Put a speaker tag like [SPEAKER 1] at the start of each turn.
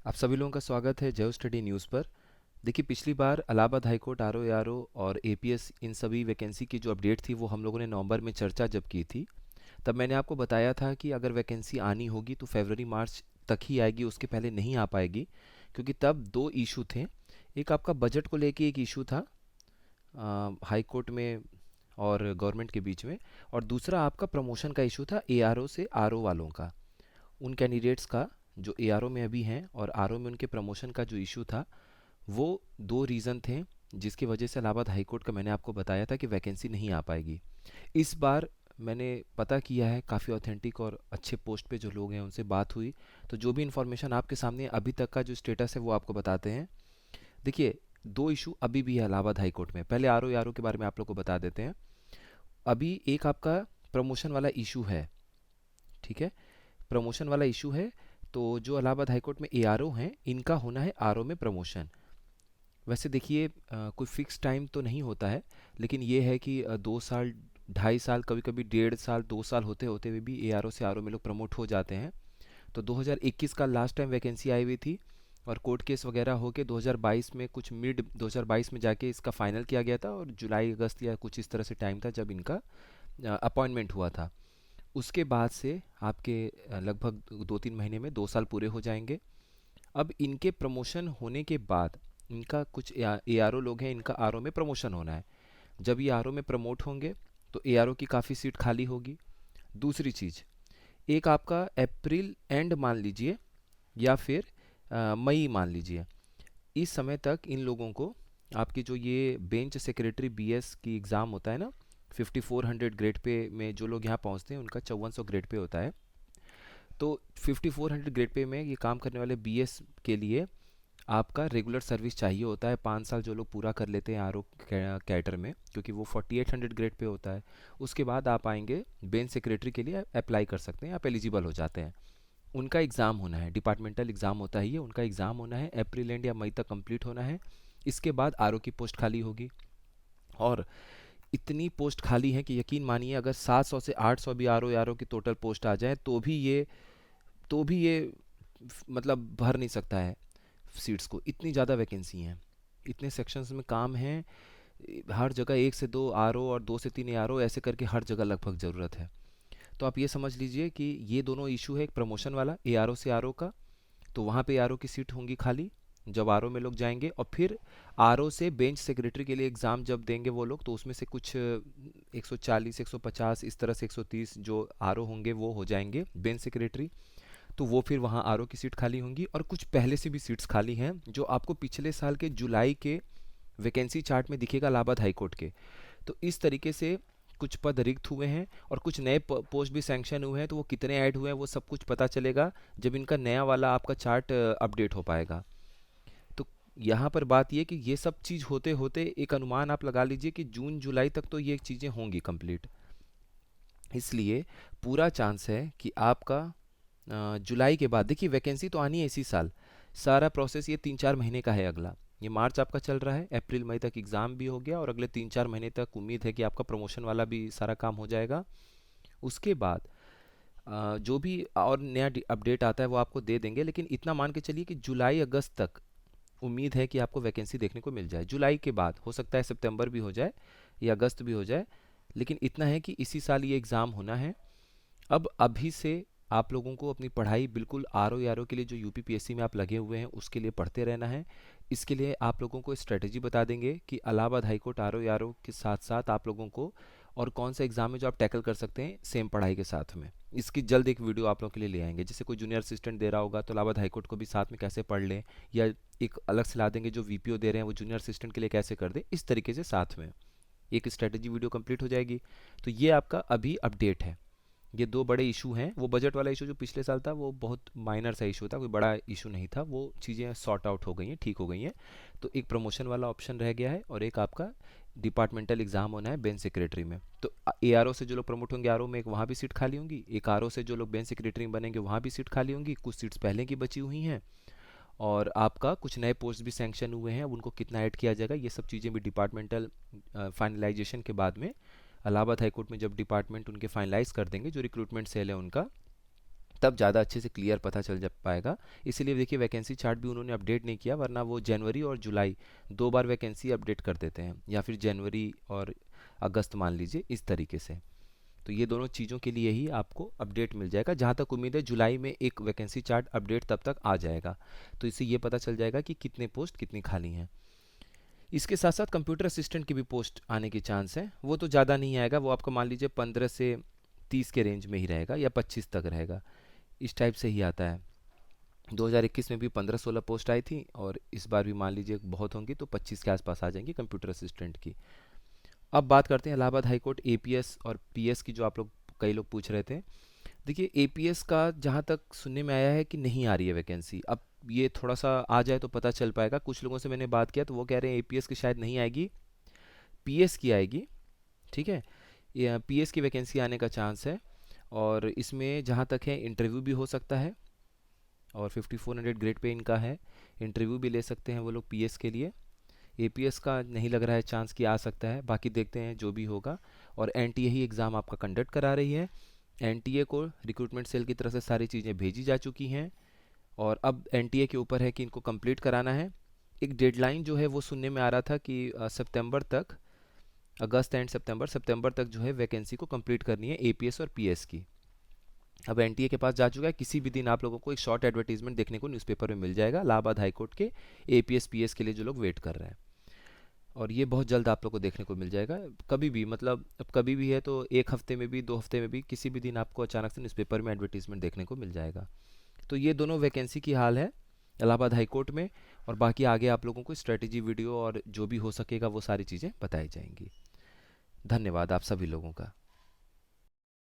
[SPEAKER 1] आप सभी लोगों का स्वागत है जयो स्टडी न्यूज़ पर। देखिए, पिछली बार Allahabad high court R O R O और एपीएस इन सभी वैकेंसी की जो अपडेट थी वो हम लोगों ने नवंबर में चर्चा जब की थी, तब मैंने आपको बताया था कि अगर वैकेंसी आनी होगी तो फरवरी मार्च तक ही आएगी, उसके पहले नहीं आ पाएगी। क्योंकि तब दो इशू थे। एक आपका बजट को लेके एक इशू था हाई कोर्ट में और गवर्नमेंट के बीच में, और दूसरा आपका प्रमोशन का इशू था एआरओ से आरओ वालों का, उन कैंडिडेट्स का जो एआरओ में अभी हैं और आरओ में उनके प्रमोशन का जो इशू था। वो दो रीज़न थे जिसकी वजह से इलाहाबाद हाई कोर्ट का मैंने आपको बताया था कि वैकेंसी नहीं आ पाएगी। इस बार मैंने पता किया है, काफ़ी ऑथेंटिक और अच्छे पोस्ट पे जो लोग हैं उनसे बात हुई, तो जो भी इन्फॉर्मेशन आपके सामने अभी तक का जो स्टेटस है वो आपको बताते हैं। देखिए, दो इशू अभी भी है इलाहाबाद हाई कोर्ट में। पहले आरओ के बारे में आप लोग को बता देते हैं। अभी एक आपका प्रमोशन वाला इशू है, ठीक है। प्रमोशन वाला इशू है, तो जो इलाहाबाद हाई कोर्ट में एआरओ हैं इनका होना है आरओ में प्रमोशन। वैसे देखिए, कोई फिक्स टाइम तो नहीं होता है, लेकिन ये है कि 2 साल, 2.5 साल, कभी कभी 1.5 साल, 2 साल होते होते हुए भी एआरओ से आरओ में लोग प्रमोट हो जाते हैं। तो 2021 का लास्ट टाइम वैकेंसी आई हुई थी, और कोर्ट केस वगैरह होके 2022 में, कुछ मिड 2022 में जाके इसका फाइनल किया गया था, और जुलाई अगस्त या कुछ इस तरह से टाइम था जब इनका अपॉइंटमेंट हुआ था। उसके बाद से आपके लगभग 2-3 महीने में 2 साल पूरे हो जाएंगे। अब इनके प्रमोशन होने के बाद इनका कुछ एआरओ लोग हैं, इनका आरओ में प्रमोशन होना है। जब ये आरओ में प्रमोट होंगे तो एआरओ की काफ़ी सीट खाली होगी। दूसरी चीज़, एक आपका अप्रैल एंड मान लीजिए, या फिर मई मान लीजिए, इस समय तक इन लोगों को आपकी जो ये बेंच सेक्रेटरी बीएस की एग्ज़ाम होता है ना, 5400 ग्रेड पे में जो लोग यहाँ पहुँचते हैं उनका 5400 ग्रेड पे होता है। तो 5400 ग्रेड पे में ये काम करने वाले बीएस के लिए आपका रेगुलर सर्विस चाहिए होता है, 5 साल जो लोग पूरा कर लेते हैं आर ओ कैडर में, क्योंकि वो 4800 ग्रेड पे होता है। उसके बाद आप आएंगे बेंच सेक्रेटरी के लिए, अप्लाई कर सकते हैं, आप एलिजिबल हो जाते हैं। उनका एग्ज़ाम होना है, डिपार्टमेंटल एग्ज़ाम होता है ये, उनका एग्ज़ाम होना है, अप्रैल एंड या मई तक कंप्लीट होना है। इसके बाद आरओ की पोस्ट खाली होगी। और इतनी पोस्ट खाली है कि यकीन मानिए, अगर 700 से 800 भी आरओ की टोटल पोस्ट आ जाए तो भी ये मतलब भर नहीं सकता है सीट्स को। इतनी ज़्यादा वैकेंसी हैं, इतने सेक्शंस में काम है, हर जगह 1 से 2 आरओ और 2 से 3 आरओ, ऐसे करके हर जगह लगभग ज़रूरत है। तो आप ये समझ लीजिए कि ये दोनों इशू है, एक प्रमोशन वाला एआरओ से आरओ का, तो वहाँ पे आरओ की सीट होंगी खाली जब आरओ में लोग जाएंगे। और फिर आरओ से बेंच सेक्रेटरी के लिए एग्ज़ाम जब देंगे वो लोग, तो उसमें से कुछ 140, 150, इस तरह से 130 जो आरओ होंगे वो हो जाएंगे बेंच सेक्रेटरी। तो वो फिर वहाँ आरओ की सीट खाली होंगी, और कुछ पहले से भी सीट्स खाली हैं जो आपको पिछले साल के जुलाई के वैकेंसी चार्ट में दिखेगा इलाहाबाद हाई कोर्ट के। तो इस तरीके से कुछ पद रिक्त हुए हैं, और कुछ नए पोस्ट भी सैंक्शन हुए हैं। तो वो कितने ऐड हुए हैं वो सब कुछ पता चलेगा जब इनका नया वाला आपका चार्ट अपडेट हो पाएगा। तो यहाँ पर बात ये कि ये सब चीज़ होते होते एक अनुमान आप लगा लीजिए कि जून जुलाई तक तो ये चीज़ें होंगी कंप्लीट। इसलिए पूरा चांस है कि आपका जुलाई के बाद, देखिए वैकेंसी तो आनी है इसी साल, सारा प्रोसेस ये 3-4 महीने का है। अगला ये मार्च आपका चल रहा है, अप्रैल मई तक एग्ज़ाम भी हो गया, और अगले 3-4 महीने तक उम्मीद है कि आपका प्रमोशन वाला भी सारा काम हो जाएगा। उसके बाद जो भी और नया अपडेट आता है वो आपको दे देंगे, लेकिन इतना मान के चलिए कि जुलाई अगस्त तक उम्मीद है कि आपको वैकेंसी देखने को मिल जाए। जुलाई के बाद हो सकता है सितंबर भी हो जाए या अगस्त भी हो जाए, लेकिन इतना है कि इसी साल ये एग्ज़ाम होना है। अब अभी से आप लोगों को अपनी पढ़ाई बिल्कुल आरओ के लिए, जो यूपीपीएससी में आप लगे हुए हैं उसके लिए पढ़ते रहना है। इसके लिए आप लोगों को स्ट्रेटजी बता देंगे कि इलाहाबाद हाई कोर्ट आरओ के साथ साथ आप लोगों को और कौन सा एग्ज़ाम है जो आप टैकल कर सकते हैं सेम पढ़ाई के साथ में। इसकी जल्द एक वीडियो आप लोगों के लिए ले आएंगे। जैसे कोई जूनियर असिस्टेंट दे रहा होगा तो इलाहाबाद हाई कोर्ट को भी साथ में कैसे पढ़ लें, या एक अलग से ला देंगे जो वीपीओ दे रहे हैं वो जूनियर असिस्टेंट के लिए कैसे कर दें, इस तरीके से साथ में एक स्ट्रेटजी वीडियो कंप्लीट हो जाएगी। तो ये आपका अभी अपडेट है। ये दो बड़े इशू हैं। वो बजट वाला इशू जो पिछले साल था वो बहुत माइनर सा इशू था, कोई बड़ा इशू नहीं था, वो चीज़ें सॉर्ट आउट हो गई हैं, ठीक हो गई हैं। तो एक प्रमोशन वाला ऑप्शन रह गया है, और एक आपका डिपार्टमेंटल एग्जाम होना है बेंच सेक्रेटरी में। तो एआरओ से जो लोग प्रमोट होंगे आरओ में, एक वहाँ भी सीट खाली होंगी, एक आरओ से जो लोग बेंच सेक्रेटरी बनेंगे वहाँ भी सीट खाली होंगी, कुछ सीट्स पहले की बची हुई हैं। और आपका कुछ नए पोस्ट भी सैंक्शन हुए हैं, अब उनको कितना ऐड किया जाएगा ये सब चीज़ें भी डिपार्टमेंटल फाइनलाइजेशन के बाद में, इलाहाबाद हाई कोर्ट में जब डिपार्टमेंट उनके फाइनलाइज कर देंगे, जो रिक्रूटमेंट सेल है उनका, तब ज़्यादा अच्छे से क्लियर पता चल जा पाएगा। इसीलिए देखिए वैकेंसी चार्ट भी उन्होंने अपडेट नहीं किया, वरना वो जनवरी और जुलाई 2 बार वैकेंसी अपडेट कर देते हैं, या फिर जनवरी और अगस्त मान लीजिए, इस तरीके से। तो ये दोनों चीज़ों के लिए ही आपको अपडेट मिल जाएगा। जहाँ तक उम्मीद है जुलाई में एक वैकेंसी चार्ट अपडेट तब तक आ जाएगा, तो इससे ये पता चल जाएगा कि कितने पोस्ट कितनी खाली हैं। इसके साथ साथ कंप्यूटर असिस्टेंट की भी पोस्ट आने की चांस है। वो तो ज़्यादा नहीं आएगा, वो आपको मान लीजिए 15 से 30 के रेंज में ही रहेगा, या 25 तक रहेगा, इस टाइप से ही आता है। 2021 में भी 15-16 पोस्ट आई थी, और इस बार भी मान लीजिए बहुत होंगी, तो 25 के आसपास आ जाएंगी कंप्यूटर असिस्टेंट की। अब बात करते हैं इलाहाबाद हाईकोर्ट एपीएस और पीएस की, जो आप लोग कई लोग पूछ रहे थे। देखिए एपीएस का जहाँ तक सुनने में आया है कि नहीं आ रही है वैकेंसी। अब ये थोड़ा सा आ जाए तो पता चल पाएगा। कुछ लोगों से मैंने बात किया तो वो कह रहे हैं एपीएस की शायद नहीं आएगी, पीएस की आएगी। ठीक है, ये पीएस की वैकेंसी आने का चांस है, और इसमें जहाँ तक है इंटरव्यू भी हो सकता है, और 5400 ग्रेड पे इनका है, इंटरव्यू भी ले सकते हैं वो लोग पीएस के लिए। एपीएस का नहीं लग रहा है चांस कि आ सकता है, बाकी देखते हैं जो भी होगा। और एनटीए ही एग्ज़ाम आपका कंडक्ट करा रही है। एनटीए को रिक्रूटमेंट सेल की तरफ से सारी चीज़ें भेजी जा चुकी हैं, और अब एनटीए के ऊपर है कि इनको कंप्लीट कराना है। एक डेडलाइन जो है वो सुनने में आ रहा था कि सितंबर तक, अगस्त एंड सितंबर सितंबर तक जो है वैकेंसी को कंप्लीट करनी है एपीएस और पीएस की। अब एनटीए के पास जा चुका है। किसी भी दिन आप लोगों को एक शॉर्ट एडवर्टीजमेंट देखने को न्यूज़पेपर में मिल जाएगा इलाहाबाद हाईकोर्ट के एपीएस पीएस के लिए जो लोग वेट कर रहे हैं, और ये बहुत जल्द आप लोग को देखने को मिल जाएगा। कभी भी, मतलब अब कभी भी है तो एक हफ्ते में भी, 2 हफ्ते में भी, किसी भी दिन आपको अचानक से न्यूज़पेपर में एडवर्टीजमेंट देखने को मिल जाएगा। तो ये दोनों वैकेंसी की हाल है इलाहाबाद हाई कोर्ट में। और बाकी आगे आप लोगों को स्ट्रेटजी वीडियो और जो भी हो सकेगा वो सारी चीज़ें बताई जाएंगी। धन्यवाद आप सभी लोगों का।